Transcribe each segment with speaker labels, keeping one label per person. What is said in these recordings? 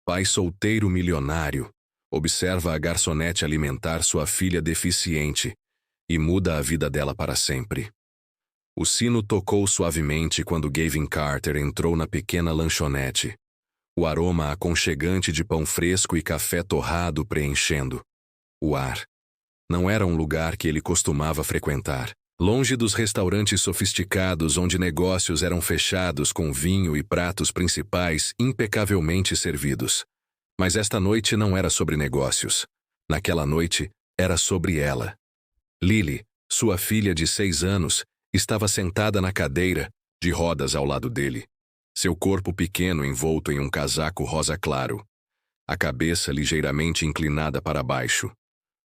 Speaker 1: Pai solteiro milionário observa a garçonete alimentar sua filha deficiente e muda a vida dela para sempre. O sino tocou suavemente quando Gavin Carter entrou na pequena lanchonete, o aroma aconchegante de pão fresco e café torrado preenchendo o ar. Não era um lugar que ele costumava frequentar, longe dos restaurantes sofisticados onde negócios eram fechados com vinho e pratos principais impecavelmente servidos. Mas esta noite não era sobre negócios. Naquela noite, era sobre ela. Lily, sua filha de 6 anos, estava sentada na cadeira, de rodas ao lado dele. Seu corpo pequeno envolto em um casaco rosa claro. A cabeça ligeiramente inclinada para baixo.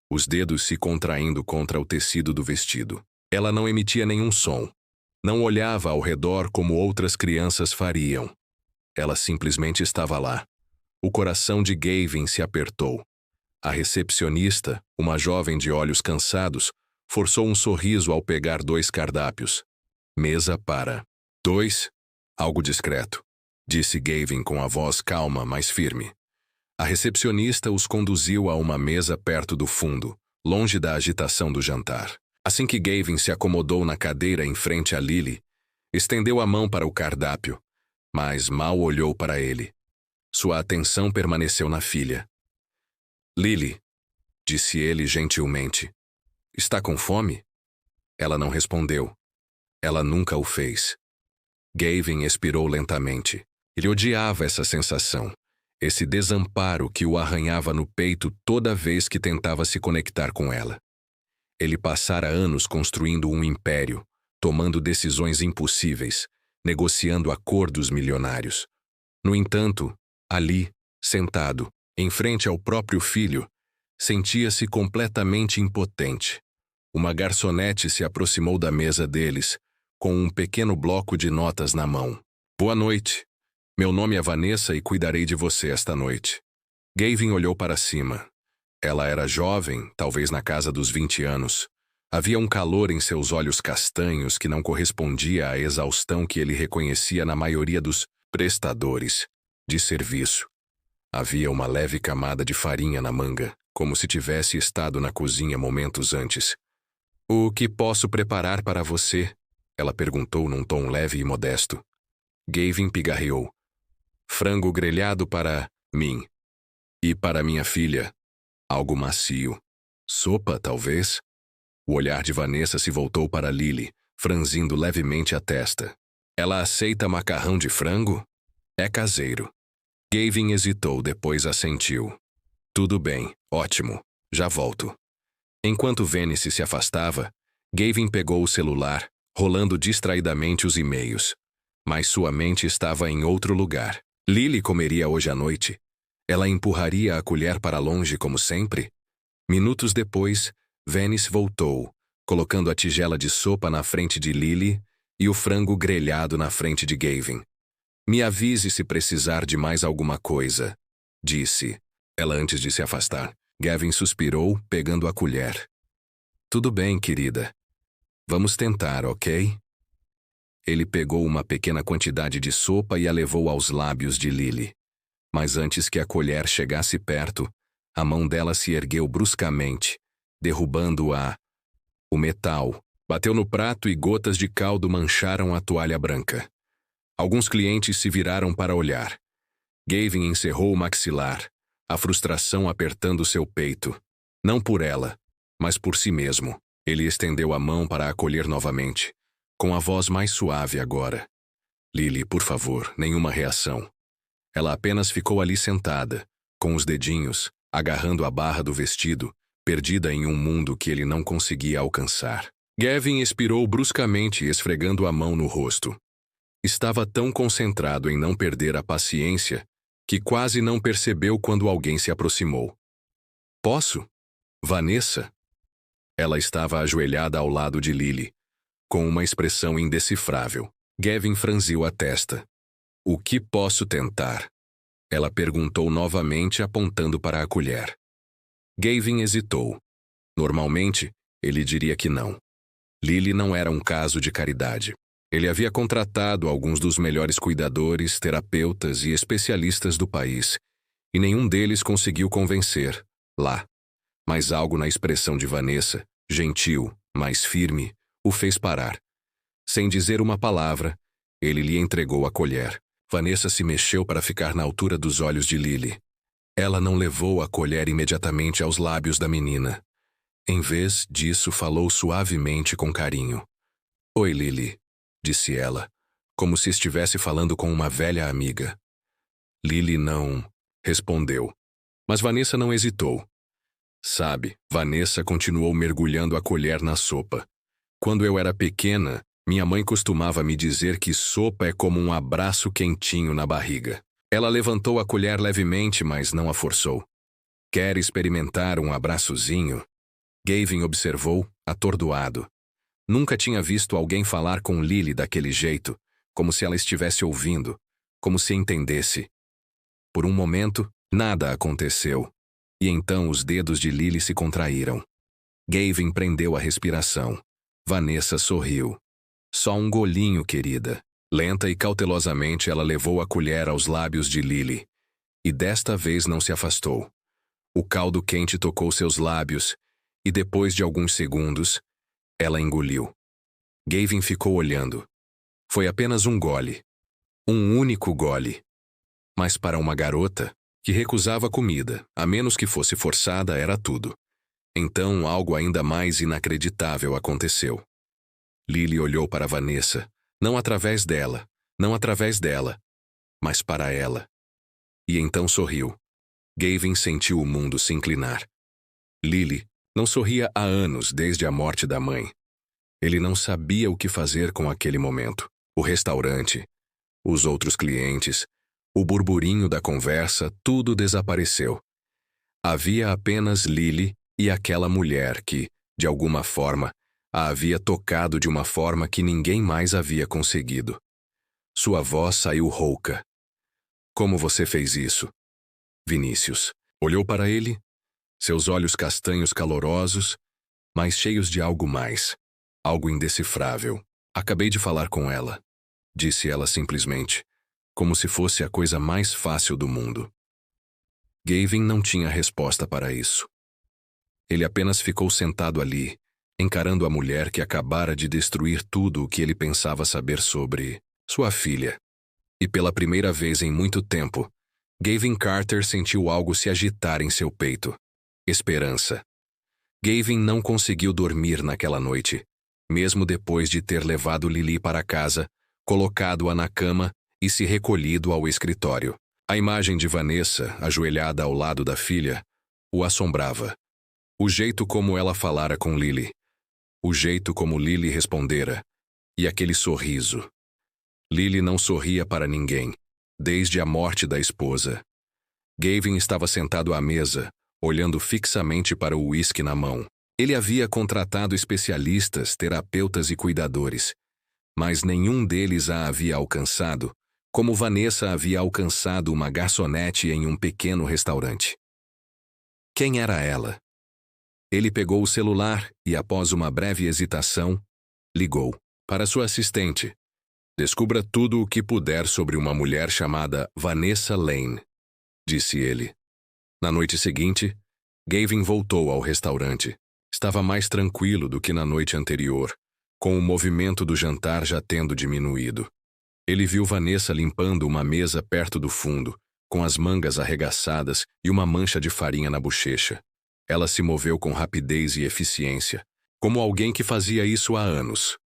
Speaker 1: Os dedos se contraindo contra o tecido do vestido. Ela não emitia nenhum som. Não olhava ao redor como outras crianças fariam. Ela simplesmente estava lá. O coração de Gavin se apertou. A recepcionista, uma jovem de olhos cansados, forçou um sorriso ao pegar 2 cardápios. Mesa para 2? Algo discreto, disse Gavin com a voz calma, mas firme. A recepcionista os conduziu a uma mesa perto do fundo, longe da agitação do jantar. Assim que Gavin se acomodou na cadeira em frente a Lily, estendeu a mão para o cardápio, mas mal olhou para ele. Sua atenção permaneceu na filha. Lily, disse ele gentilmente, está com fome? Ela não respondeu. Ela nunca o fez. Gavin expirou lentamente. Ele odiava essa sensação, esse desamparo que o arranhava no peito toda vez que tentava se conectar com ela. Ele passara anos construindo um império, tomando decisões impossíveis, negociando acordos milionários. No entanto, ali, sentado, em frente ao próprio filho, sentia-se completamente impotente. Uma garçonete se aproximou da mesa deles, com um pequeno bloco de notas na mão. Boa noite. Meu nome é Vanessa e cuidarei de você esta noite. Gavin olhou para cima. Ela era jovem, talvez na casa dos 20 anos. Havia um calor em seus olhos castanhos que não correspondia à exaustão que ele reconhecia na maioria dos prestadores de serviço. Havia uma leve camada de farinha na manga, como se tivesse estado na cozinha momentos antes. O que posso preparar para você? Ela perguntou num tom leve e modesto. Gavin pigarreou. Frango grelhado para mim. E para minha filha. Algo macio. Sopa, talvez? O olhar de Vanessa se voltou para Lily, franzindo levemente a testa. Ela aceita macarrão de frango? É caseiro. Gavin hesitou, depois assentiu. Tudo bem, ótimo. Já volto. Enquanto Venice se afastava, Gavin pegou o celular, rolando distraidamente os e-mails. Mas sua mente estava em outro lugar. Lily comeria hoje à noite? Ela empurraria a colher para longe como sempre? Minutos depois, Venice voltou, colocando a tigela de sopa na frente de Lily e o frango grelhado na frente de Gavin. Me avise se precisar de mais alguma coisa, disse ela antes de se afastar. Gavin suspirou, pegando a colher. Tudo bem, querida. Vamos tentar, ok? Ele pegou uma pequena quantidade de sopa e a levou aos lábios de Lily. Mas antes que a colher chegasse perto, a mão dela se ergueu bruscamente, derrubando-a. O metal bateu no prato e gotas de caldo mancharam a toalha branca. Alguns clientes se viraram para olhar. Gavin encerrou o maxilar, a frustração apertando seu peito. Não por ela, mas por si mesmo. Ele estendeu a mão para acolher novamente, com a voz mais suave agora. Lily, por favor, nenhuma reação. Ela apenas ficou ali sentada, com os dedinhos, agarrando a barra do vestido, perdida em um mundo que ele não conseguia alcançar. Gavin expirou bruscamente, esfregando a mão no rosto. Estava tão concentrado em não perder a paciência que quase não percebeu quando alguém se aproximou. Posso? Vanessa? Ela estava ajoelhada ao lado de Lily, com uma expressão indecifrável. Gavin franziu a testa. O que posso tentar? Ela perguntou novamente, apontando para a colher. Gavin hesitou. Normalmente, ele diria que não. Lily não era um caso de caridade. Ele havia contratado alguns dos melhores cuidadores, terapeutas e especialistas do país, e nenhum deles conseguiu convencer, lá. Mas algo na expressão de Vanessa, gentil, mas firme, o fez parar. Sem dizer uma palavra, ele lhe entregou a colher. Vanessa se mexeu para ficar na altura dos olhos de Lily. Ela não levou a colher imediatamente aos lábios da menina. Em vez disso, falou suavemente com carinho. Oi, Lily, disse ela, como se estivesse falando com uma velha amiga. Lily não respondeu. Mas Vanessa não hesitou. Sabe, Vanessa continuou mergulhando a colher na sopa. Quando eu era pequena, minha mãe costumava me dizer que sopa é como um abraço quentinho na barriga. Ela levantou a colher levemente, mas não a forçou. Quer experimentar um abraçozinho? Gavin observou, atordoado. Nunca tinha visto alguém falar com Lily daquele jeito, como se ela estivesse ouvindo, como se entendesse. Por um momento, nada aconteceu. E então os dedos de Lily se contraíram. Gavin prendeu a respiração. Vanessa sorriu. Só um golinho, querida. Lenta e cautelosamente ela levou a colher aos lábios de Lily. E desta vez não se afastou. O caldo quente tocou seus lábios, e depois de alguns segundos, ela engoliu. Gavin ficou olhando. Foi apenas um gole. Um único gole. Mas para uma garota, que recusava comida, a menos que fosse forçada, era tudo. Então algo ainda mais inacreditável aconteceu. Lily olhou para Vanessa, não através dela, mas para ela. E então sorriu. Gavin sentiu o mundo se inclinar. Lily não sorria há anos desde a morte da mãe. Ele não sabia o que fazer com aquele momento. O restaurante, os outros clientes, o burburinho da conversa, tudo desapareceu. Havia apenas Lily e aquela mulher que, de alguma forma, a havia tocado de uma forma que ninguém mais havia conseguido. Sua voz saiu rouca. Como você fez isso? Vinícius olhou para ele, seus olhos castanhos calorosos, mas cheios de algo mais, algo indecifrável. Acabei de falar com ela, disse ela simplesmente, como se fosse a coisa mais fácil do mundo. Gavin não tinha resposta para isso. Ele apenas ficou sentado ali, encarando a mulher que acabara de destruir tudo o que ele pensava saber sobre sua filha. E pela primeira vez em muito tempo, Gavin Carter sentiu algo se agitar em seu peito. Esperança. Gavin não conseguiu dormir naquela noite, mesmo depois de ter levado Lily para casa, colocado-a na cama e se recolhido ao escritório. A imagem de Vanessa, ajoelhada ao lado da filha, o assombrava. O jeito como ela falara com Lily. O jeito como Lily respondera. E aquele sorriso. Lily não sorria para ninguém, desde a morte da esposa. Gavin estava sentado à mesa, olhando fixamente para o uísque na mão. Ele havia contratado especialistas, terapeutas e cuidadores, mas nenhum deles a havia alcançado, como Vanessa havia alcançado uma garçonete em um pequeno restaurante. Quem era ela? Ele pegou o celular e, após uma breve hesitação, ligou para sua assistente. Descubra tudo o que puder sobre uma mulher chamada Vanessa Lane, disse ele. Na noite seguinte, Gavin voltou ao restaurante. Estava mais tranquilo do que na noite anterior, com o movimento do jantar já tendo diminuído. Ele viu Vanessa limpando uma mesa perto do fundo, com as mangas arregaçadas e uma mancha de farinha na bochecha. Ela se moveu com rapidez e eficiência, como alguém que fazia isso há anos.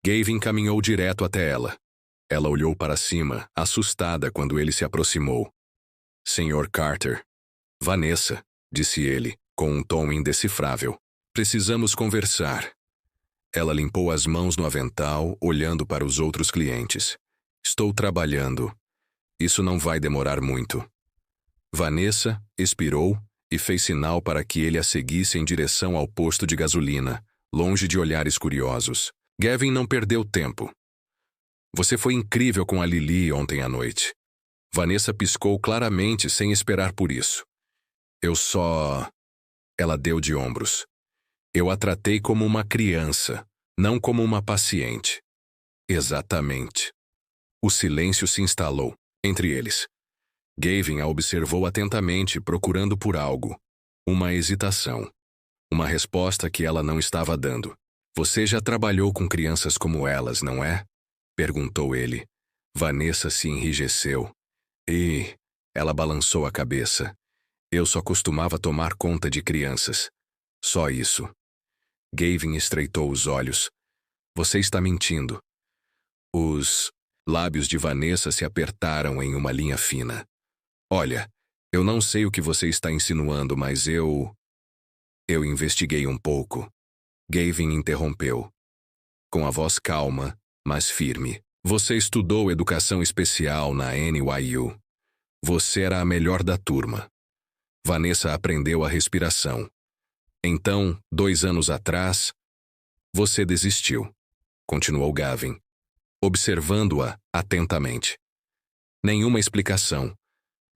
Speaker 1: Gavin caminhou direto até ela. Ela olhou para cima, assustada quando ele se aproximou. Sr. Carter. Vanessa, disse ele, com um tom indecifrável. Precisamos conversar. Ela limpou as mãos no avental, olhando para os outros clientes. Estou trabalhando. Isso não vai demorar muito. Vanessa expirou e fez sinal para que ele a seguisse em direção ao posto de gasolina, longe de olhares curiosos. Gavin não perdeu tempo. Você foi incrível com a Lily ontem à noite. Vanessa piscou claramente sem esperar por isso. Eu só... Ela deu de ombros. Eu a tratei como uma criança, não como uma paciente. Exatamente. O silêncio se instalou entre eles. Gavin a observou atentamente, procurando por algo. Uma hesitação. Uma resposta que ela não estava dando. Você já trabalhou com crianças como elas, não é? Perguntou ele. Vanessa se enrijeceu. E ela balançou a cabeça. Eu só costumava tomar conta de crianças. Só isso. Gavin estreitou os olhos. Você está mentindo. Os lábios de Vanessa se apertaram em uma linha fina. Olha, eu não sei o que você está insinuando, mas eu investiguei um pouco. Gavin interrompeu. Com a voz calma, mas firme. Você estudou educação especial na NYU. Você era a melhor da turma. Vanessa aprendeu a respiração. Então, 2 anos atrás, você desistiu. Continuou Gavin, observando-a atentamente. Nenhuma explicação.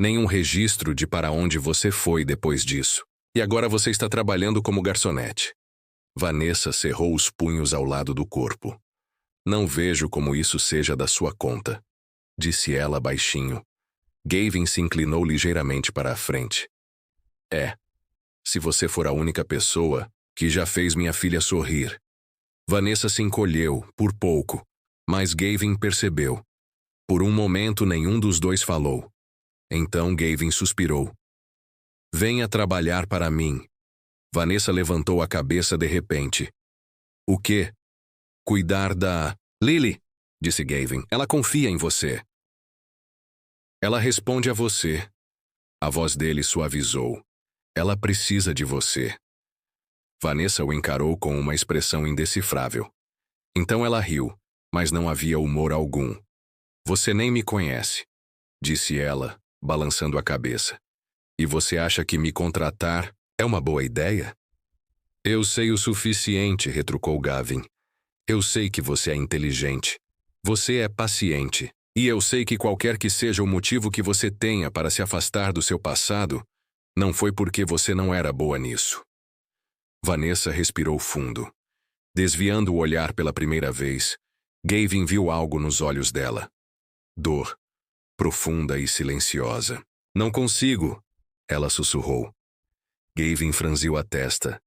Speaker 1: Nenhum registro de para onde você foi depois disso. E agora você está trabalhando como garçonete. Vanessa cerrou os punhos ao lado do corpo. Não vejo como isso seja da sua conta, disse ela baixinho. Gavin se inclinou ligeiramente para a frente. Se você for a única pessoa que já fez minha filha sorrir. Vanessa se encolheu, por pouco, mas Gavin percebeu. Por um momento nenhum dos dois falou. Então Gavin suspirou. Venha trabalhar para mim. Vanessa levantou a cabeça de repente. O quê? Cuidar da... Lily, disse Gavin. Ela confia em você. Ela responde a você. A voz dele suavizou. Ela precisa de você. Vanessa o encarou com uma expressão indecifrável. Então ela riu, mas não havia humor algum. Você nem me conhece, disse ela, balançando a cabeça. E você acha que me contratar é uma boa ideia? Eu sei o suficiente, retrucou Gavin. Eu sei que você é inteligente. Você é paciente. E eu sei que qualquer que seja o motivo que você tenha para se afastar do seu passado, não foi porque você não era boa nisso. Vanessa respirou fundo. Desviando o olhar pela primeira vez, Gavin viu algo nos olhos dela. Dor. Profunda e silenciosa. Não consigo, ela sussurrou. Gavin franziu a testa.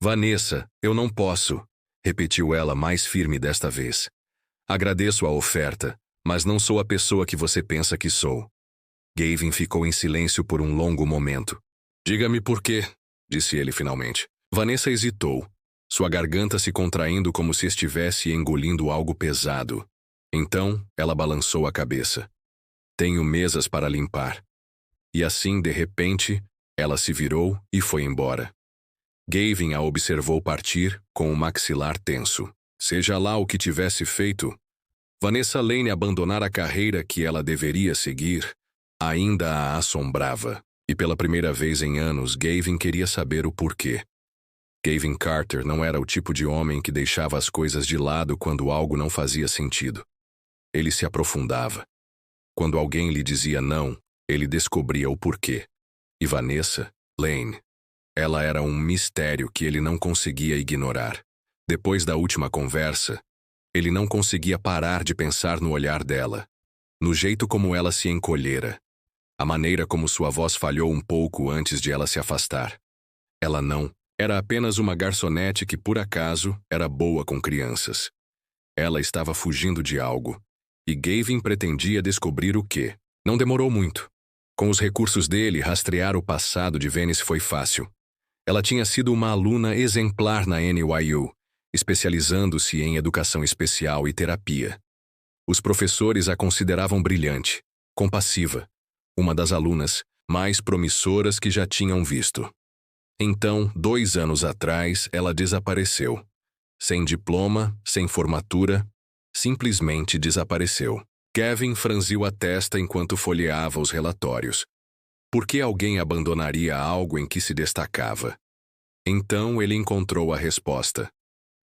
Speaker 1: Vanessa, eu não posso, repetiu ela mais firme desta vez. Agradeço a oferta, mas não sou a pessoa que você pensa que sou. Gavin ficou em silêncio por um longo momento. Diga-me por quê, disse ele finalmente. Vanessa hesitou, sua garganta se contraindo como se estivesse engolindo algo pesado. Então, ela balançou a cabeça. Tenho mesas para limpar. E assim, de repente, ela se virou e foi embora. Gavin a observou partir com o maxilar tenso. Seja lá o que tivesse feito, Vanessa Lane abandonar a carreira que ela deveria seguir ainda a assombrava. E pela primeira vez em anos, Gavin queria saber o porquê. Gavin Carter não era o tipo de homem que deixava as coisas de lado quando algo não fazia sentido. Ele se aprofundava. Quando alguém lhe dizia não, ele descobria o porquê. E Vanessa Lane, ela era um mistério que ele não conseguia ignorar. Depois da última conversa, ele não conseguia parar de pensar no olhar dela, no jeito como ela se encolhera, a maneira como sua voz falhou um pouco antes de ela se afastar. Ela não era apenas uma garçonete que, por acaso, era boa com crianças. Ela estava fugindo de algo, e Gavin pretendia descobrir o quê. Não demorou muito. Com os recursos dele, rastrear o passado de Venice foi fácil. Ela tinha sido uma aluna exemplar na NYU, especializando-se em educação especial e terapia. Os professores a consideravam brilhante, compassiva, uma das alunas mais promissoras que já tinham visto. Então, 2 anos atrás, ela desapareceu. Sem diploma, sem formatura, simplesmente desapareceu. Gavin franziu a testa enquanto folheava os relatórios. Por que alguém abandonaria algo em que se destacava? Então ele encontrou a resposta.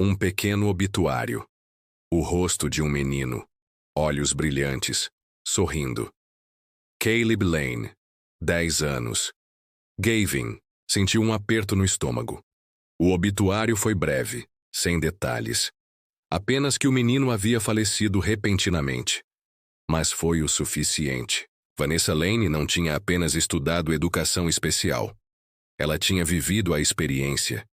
Speaker 1: Um pequeno obituário. O rosto de um menino. Olhos brilhantes. Sorrindo. Caleb Lane. 10 anos. Gavin sentiu um aperto no estômago. O obituário foi breve, sem detalhes. Apenas que o menino havia falecido repentinamente. Mas foi o suficiente. Vanessa Lane não tinha apenas estudado educação especial. Ela tinha vivido a experiência.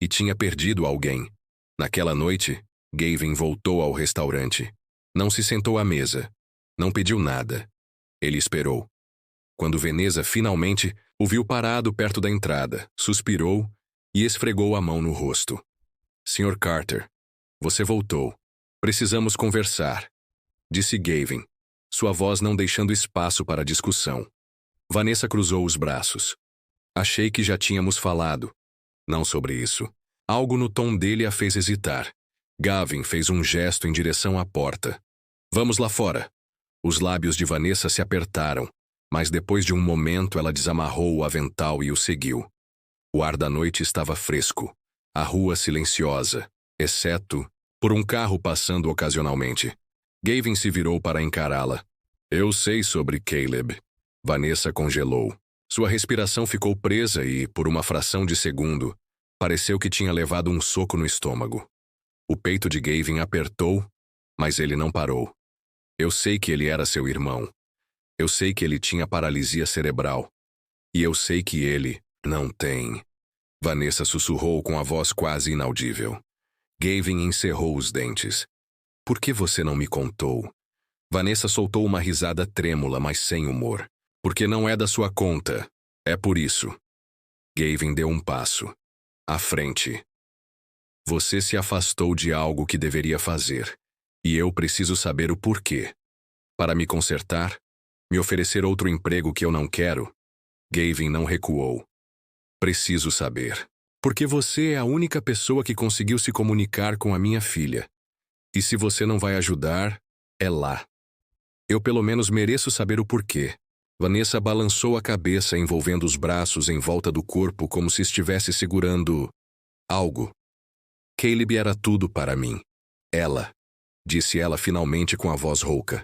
Speaker 1: E tinha perdido alguém. Naquela noite, Gavin voltou ao restaurante. Não se sentou à mesa. Não pediu nada. Ele esperou. Quando Vanessa finalmente o viu parado perto da entrada, suspirou e esfregou a mão no rosto. Sr. Carter, você voltou. Precisamos conversar, disse Gavin, sua voz não deixando espaço para discussão. Vanessa cruzou os braços. Achei que já tínhamos falado. Não sobre isso. Algo no tom dele a fez hesitar. Gavin fez um gesto em direção à porta. Vamos lá fora. Os lábios de Vanessa se apertaram, mas depois de um momento ela desamarrou o avental e o seguiu. O ar da noite estava fresco, a rua silenciosa, exceto por um carro passando ocasionalmente. Gavin se virou para encará-la. Eu sei sobre Caleb. Vanessa congelou. Sua respiração ficou presa e, por uma fração de segundo, pareceu que tinha levado um soco no estômago. O peito de Gavin apertou, mas ele não parou. Eu sei que ele era seu irmão. Eu sei que ele tinha paralisia cerebral. E eu sei que ele não tem. Vanessa sussurrou com a voz quase inaudível. Gavin encerrou os dentes. Por que você não me contou? Vanessa soltou uma risada trêmula, mas sem humor. Porque não é da sua conta. É por isso. Gavin deu um passo. À frente. Você se afastou de algo que deveria fazer. E eu preciso saber o porquê. Para me consertar? Me oferecer outro emprego que eu não quero? Gavin não recuou. Preciso saber. Porque você é a única pessoa que conseguiu se comunicar com a minha filha. E se você não vai ajudar, é lá. Eu pelo menos mereço saber o porquê. Vanessa balançou a cabeça envolvendo os braços em volta do corpo como se estivesse segurando algo. Caleb era tudo para mim. Ela, disse ela finalmente com a voz rouca.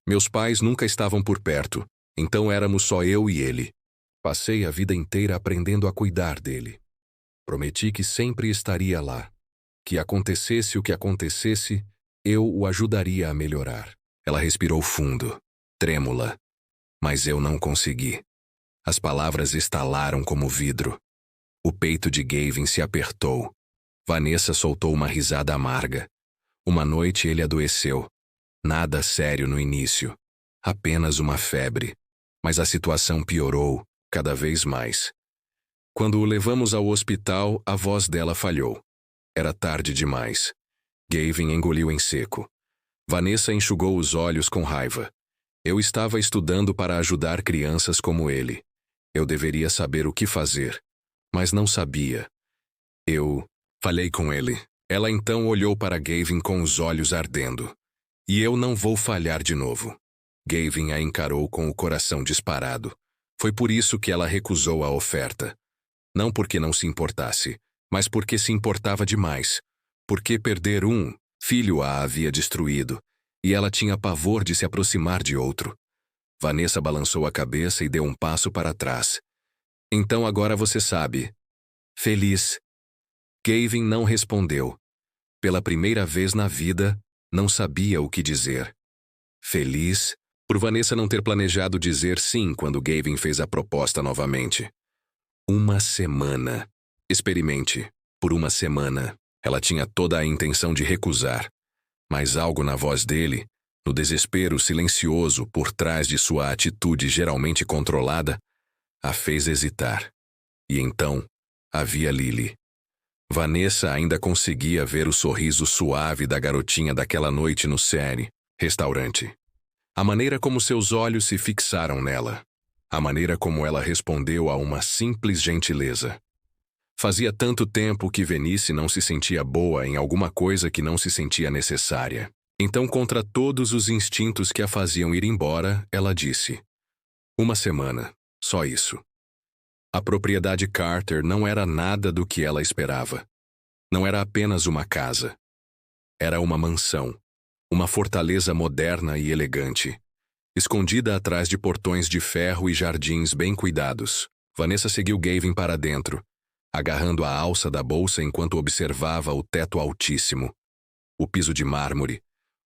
Speaker 1: Meus pais nunca estavam por perto, então éramos só eu e ele. Passei a vida inteira aprendendo a cuidar dele. Prometi que sempre estaria lá. Que acontecesse o que acontecesse, eu o ajudaria a melhorar. Ela respirou fundo, trêmula. Mas eu não consegui. As palavras estalaram como vidro. O peito de Gavin se apertou. Vanessa soltou uma risada amarga. Uma noite ele adoeceu. Nada sério no início. Apenas uma febre. Mas a situação piorou, cada vez mais. Quando o levamos ao hospital, a voz dela falhou. Era tarde demais. Gavin engoliu em seco. Vanessa enxugou os olhos com raiva. Eu estava estudando para ajudar crianças como ele. Eu deveria saber o que fazer, mas não sabia. Eu falei com ele. Ela então olhou para Gavin com os olhos ardendo. E eu não vou falhar de novo. Gavin a encarou com o coração disparado. Foi por isso que ela recusou a oferta. Não porque não se importasse, mas porque se importava demais. Porque perder um filho a havia destruído, e ela tinha pavor de se aproximar de outro. Vanessa balançou a cabeça e deu um passo para trás. Então agora você sabe. Feliz. Gavin não respondeu. Pela primeira vez na vida, não sabia o que dizer. Feliz, por Vanessa não ter planejado dizer sim quando Gavin fez a proposta novamente. Uma semana. Experimente. Por uma semana. Ela tinha toda a intenção de recusar. Mas algo na voz dele, no desespero silencioso por trás de sua atitude geralmente controlada, a fez hesitar. E então, havia Lily. Vanessa ainda conseguia ver o sorriso suave da garotinha daquela noite no restaurante. A maneira como seus olhos se fixaram nela. A maneira como ela respondeu a uma simples gentileza. Fazia tanto tempo que Venice não se sentia boa em alguma coisa que não se sentia necessária. Então, contra todos os instintos que a faziam ir embora, ela disse: uma semana, só isso. A propriedade Carter não era nada do que ela esperava. Não era apenas uma casa. Era uma mansão. Uma fortaleza moderna e elegante. Escondida atrás de portões de ferro e jardins bem cuidados. Vanessa seguiu Gavin para dentro, agarrando a alça da bolsa enquanto observava o teto altíssimo, o piso de mármore,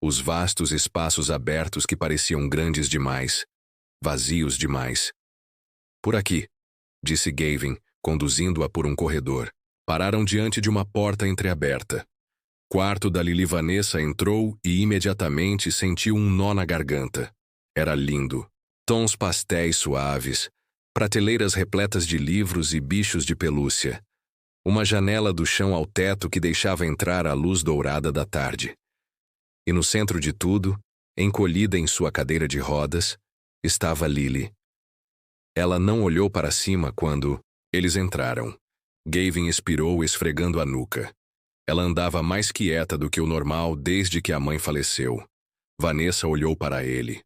Speaker 1: os vastos espaços abertos que pareciam grandes demais. vazios demais. Por aqui, disse Gavin, conduzindo-a por um corredor. Pararam diante de uma porta entreaberta. Quarto da Lili. Vanessa entrou e imediatamente sentiu um nó na garganta. Era lindo. Tons pastéis suaves, prateleiras repletas de livros e bichos de pelúcia. Uma janela do chão ao teto que deixava entrar a luz dourada da tarde. E no centro de tudo, encolhida em sua cadeira de rodas, estava Lili. Ela não olhou para cima quando eles entraram. Gavin expirou esfregando a nuca. Ela andava mais quieta do que o normal desde que a mãe faleceu. Vanessa olhou para ele.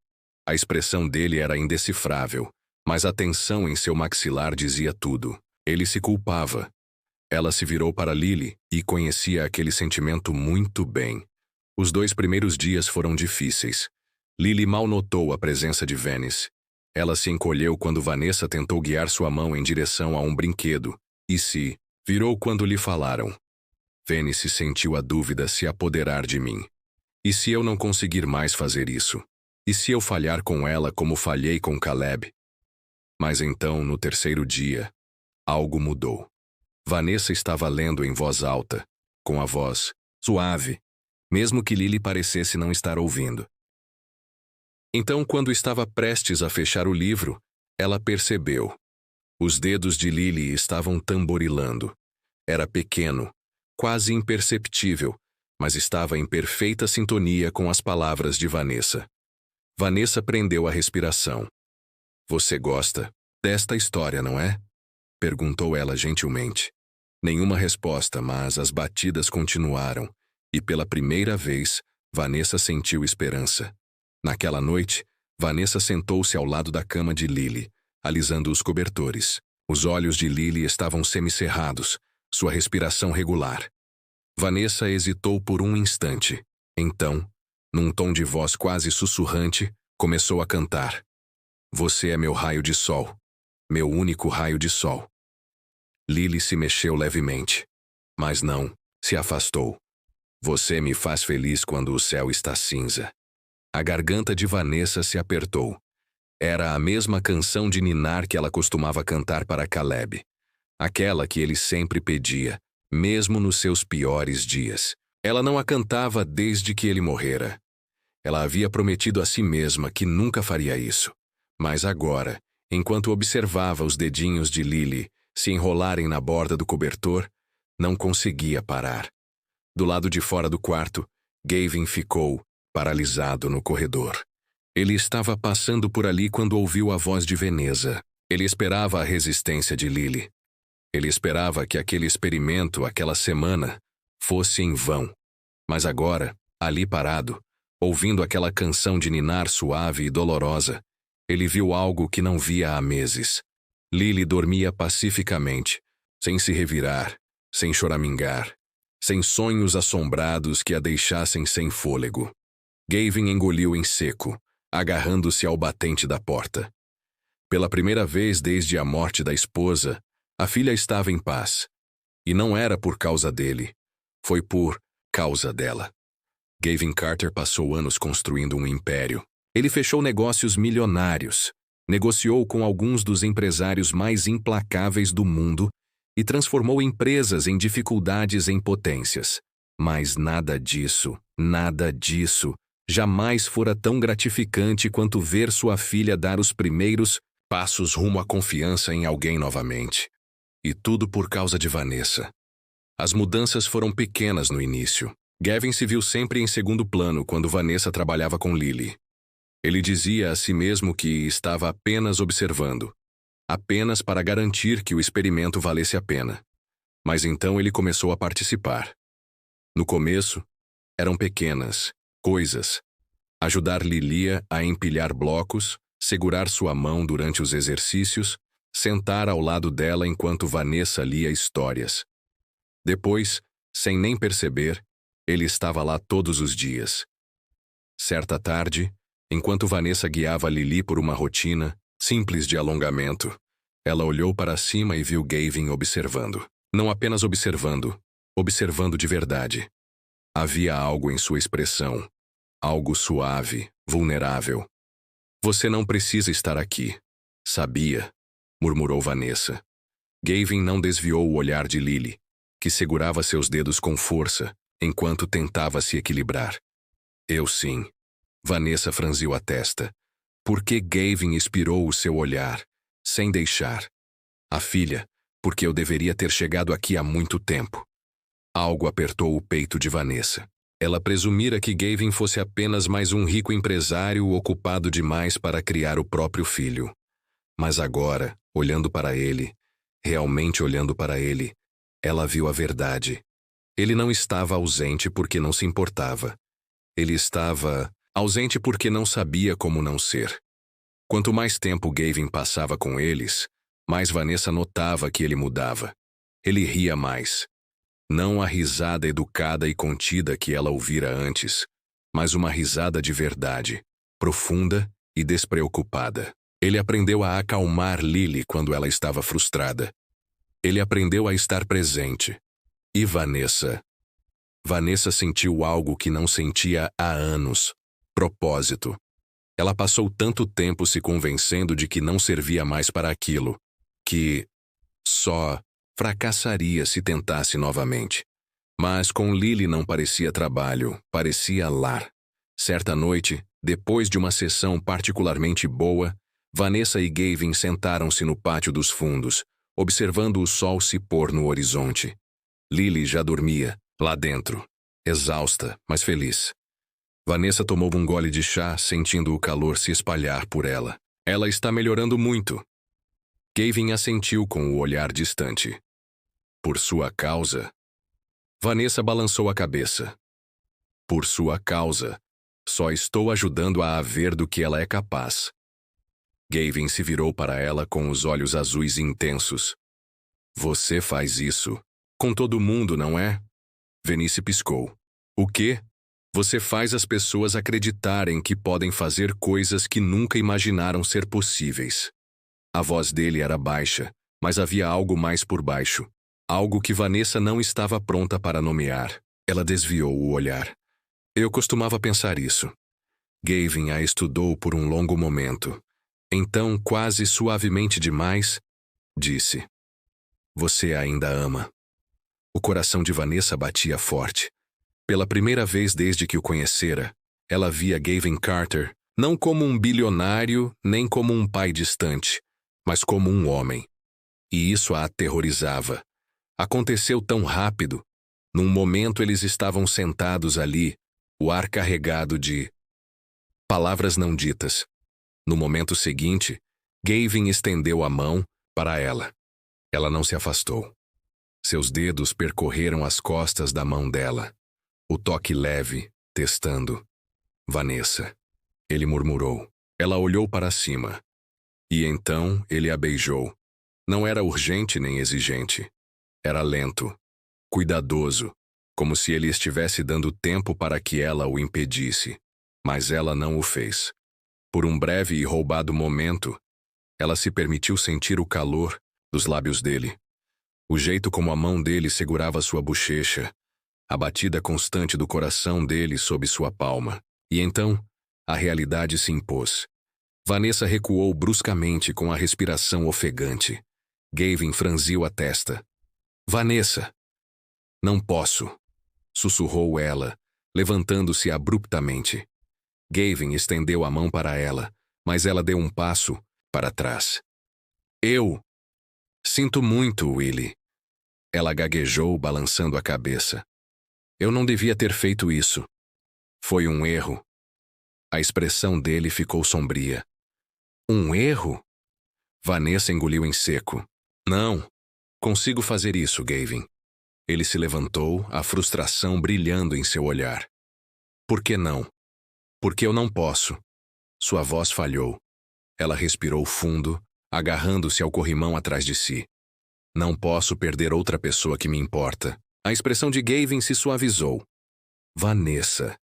Speaker 1: A expressão dele era indecifrável, mas a tensão em seu maxilar dizia tudo. Ele se culpava. Ela se virou para Lili e conhecia aquele sentimento muito bem. Os 2 primeiros dias foram difíceis. Lili mal notou a presença de Venice. Ela se encolheu quando Vanessa tentou guiar sua mão em direção a um brinquedo e se virou quando lhe falaram. Venice sentiu a dúvida se apoderar de mim. E se eu não conseguir mais fazer isso? E se eu falhar com ela como falhei com Caleb? Mas então, no 3º dia, algo mudou. Vanessa estava lendo em voz alta, com a voz suave, mesmo que Lili parecesse não estar ouvindo. Então, quando estava prestes a fechar o livro, ela percebeu. Os dedos de Lili estavam tamborilando. Era pequeno, quase imperceptível, mas estava em perfeita sintonia com as palavras de Vanessa. Vanessa prendeu a respiração. Você gosta desta história, não é? Perguntou ela gentilmente. Nenhuma resposta, mas as batidas continuaram, e pela primeira vez, Vanessa sentiu esperança. Naquela noite, Vanessa sentou-se ao lado da cama de Lili, alisando os cobertores. Os olhos de Lili estavam semicerrados, sua respiração regular. Vanessa hesitou por um instante. Então, num tom de voz quase sussurrante, começou a cantar. Você é meu raio de sol, meu único raio de sol. Lili se mexeu levemente, mas não, se afastou. Você me faz feliz quando o céu está cinza. A garganta de Vanessa se apertou. Era a mesma canção de ninar que ela costumava cantar para Caleb. Aquela que ele sempre pedia, mesmo nos seus piores dias. Ela não a cantava desde que ele morrera. Ela havia prometido a si mesma que nunca faria isso. Mas agora, enquanto observava os dedinhos de Lili se enrolarem na borda do cobertor, não conseguia parar. Do lado de fora do quarto, Gavin ficou paralisado no corredor. Ele estava passando por ali quando ouviu a voz de Veneza. Ele esperava a resistência de Lili. Ele esperava que aquele experimento, aquela semana, fosse em vão. Mas agora, ali parado, ouvindo aquela canção de ninar suave e dolorosa, ele viu algo que não via há meses. Lili dormia pacificamente, sem se revirar, sem choramingar, sem sonhos assombrados que a deixassem sem fôlego. Gavin engoliu em seco, agarrando-se ao batente da porta. Pela primeira vez desde a morte da esposa, a filha estava em paz. E não era por causa dele, foi por causa dela. Gavin Carter passou anos construindo um império. Ele fechou negócios milionários, negociou com alguns dos empresários mais implacáveis do mundo e transformou empresas em dificuldades em potências. Mas nada disso, jamais fora tão gratificante quanto ver sua filha dar os primeiros passos rumo à confiança em alguém novamente. E tudo por causa de Vanessa. As mudanças foram pequenas no início. Gavin se viu sempre em segundo plano quando Vanessa trabalhava com Lili. Ele dizia a si mesmo que estava apenas observando, apenas para garantir que o experimento valesse a pena. Mas então ele começou a participar. No começo, eram pequenas coisas. Ajudar Lilia a empilhar blocos, segurar sua mão durante os exercícios, sentar ao lado dela enquanto Vanessa lia histórias. Depois, sem nem perceber, ele estava lá todos os dias. Certa tarde, enquanto Vanessa guiava Lili por uma rotina simples de alongamento, ela olhou para cima e viu Gavin observando. Não apenas observando, observando de verdade. Havia algo em sua expressão, algo suave, vulnerável. Você não precisa estar aqui. Sabia, murmurou Vanessa. Gavin não desviou o olhar de Lily, que segurava seus dedos com força, enquanto tentava se equilibrar. Eu sim. Vanessa franziu a testa. Por que Gavin expirou o seu olhar, sem deixar? A filha, porque eu deveria ter chegado aqui há muito tempo. Algo apertou o peito de Vanessa. Ela presumira que Gavin fosse apenas mais um rico empresário ocupado demais para criar o próprio filho. Mas agora, olhando para ele, realmente olhando para ele, ela viu a verdade. Ele não estava ausente porque não se importava. Ele estava ausente porque não sabia como não ser. Quanto mais tempo Gavin passava com eles, mais Vanessa notava que ele mudava. Ele ria mais. Não a risada educada e contida que ela ouvira antes, mas uma risada de verdade, profunda e despreocupada. Ele aprendeu a acalmar Lily quando ela estava frustrada. Ele aprendeu a estar presente. E Vanessa? Vanessa sentiu algo que não sentia há anos. Propósito. Ela passou tanto tempo se convencendo de que não servia mais para aquilo, que só fracassaria se tentasse novamente. Mas com Lily não parecia trabalho, parecia lar. Certa noite, depois de uma sessão particularmente boa, Vanessa e Gavin sentaram-se no pátio dos fundos, observando o sol se pôr no horizonte. Lily já dormia, lá dentro, exausta, mas feliz. Vanessa tomou um gole de chá, sentindo o calor se espalhar por ela. Ela está melhorando muito. Gavin assentiu com o olhar distante. Por sua causa? Vanessa balançou a cabeça. Por sua causa. Só estou ajudando-a a ver do que ela é capaz. Gavin se virou para ela com os olhos azuis intensos. Você faz isso com todo mundo, não é? Venice piscou. O quê? Você faz as pessoas acreditarem que podem fazer coisas que nunca imaginaram ser possíveis. A voz dele era baixa, mas havia algo mais por baixo. Algo que Vanessa não estava pronta para nomear. Ela desviou o olhar. Eu costumava pensar isso. Gavin a estudou por um longo momento. Então, quase suavemente demais, disse: Você a ainda ama. O coração de Vanessa batia forte. Pela primeira vez desde que o conhecera, ela via Gavin Carter não como um bilionário nem como um pai distante, mas como um homem. E isso a aterrorizava. Aconteceu tão rápido. Num momento eles estavam sentados ali, o ar carregado de palavras não ditas. No momento seguinte, Gavin estendeu a mão para ela. Ela não se afastou. Seus dedos percorreram as costas da mão dela. O toque leve, testando. Vanessa. Ele murmurou. Ela olhou para cima. E então ele a beijou. Não era urgente nem exigente. Era lento, cuidadoso, como se ele estivesse dando tempo para que ela o impedisse. Mas ela não o fez. Por um breve e roubado momento, ela se permitiu sentir o calor dos lábios dele. O jeito como a mão dele segurava sua bochecha, a batida constante do coração dele sob sua palma. E então, a realidade se impôs. Vanessa recuou bruscamente com a respiração ofegante. Gavin franziu a testa. Vanessa! Não posso, sussurrou ela, levantando-se abruptamente. Gavin estendeu a mão para ela, mas ela deu um passo para trás. Eu sinto muito, Willie. Ela gaguejou, balançando a cabeça. Eu não devia ter feito isso. Foi um erro. A expressão dele ficou sombria. Um erro? Vanessa engoliu em seco. Não. Consigo fazer isso, Gavin. Ele se levantou, a frustração brilhando em seu olhar. Por que não? Porque eu não posso. Sua voz falhou. Ela respirou fundo, agarrando-se ao corrimão atrás de si. Não posso perder outra pessoa que me importa. A expressão de Gavin se suavizou. Vanessa.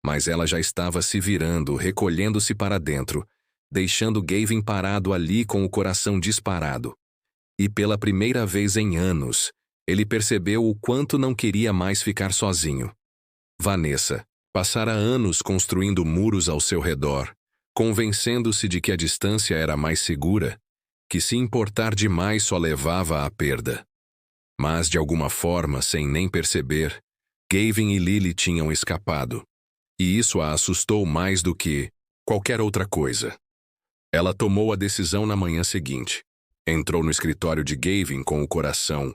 Speaker 1: Mas ela já estava se virando, recolhendo-se para dentro, deixando Gavin parado ali com o coração disparado. E pela primeira vez em anos, ele percebeu o quanto não queria mais ficar sozinho. Vanessa passara anos construindo muros ao seu redor, convencendo-se de que a distância era mais segura, que se importar demais só levava à perda. Mas, de alguma forma, sem nem perceber, Gavin e Lily tinham escapado. E isso a assustou mais do que qualquer outra coisa. Ela tomou a decisão na manhã seguinte. Entrou no escritório de Gavin com o coração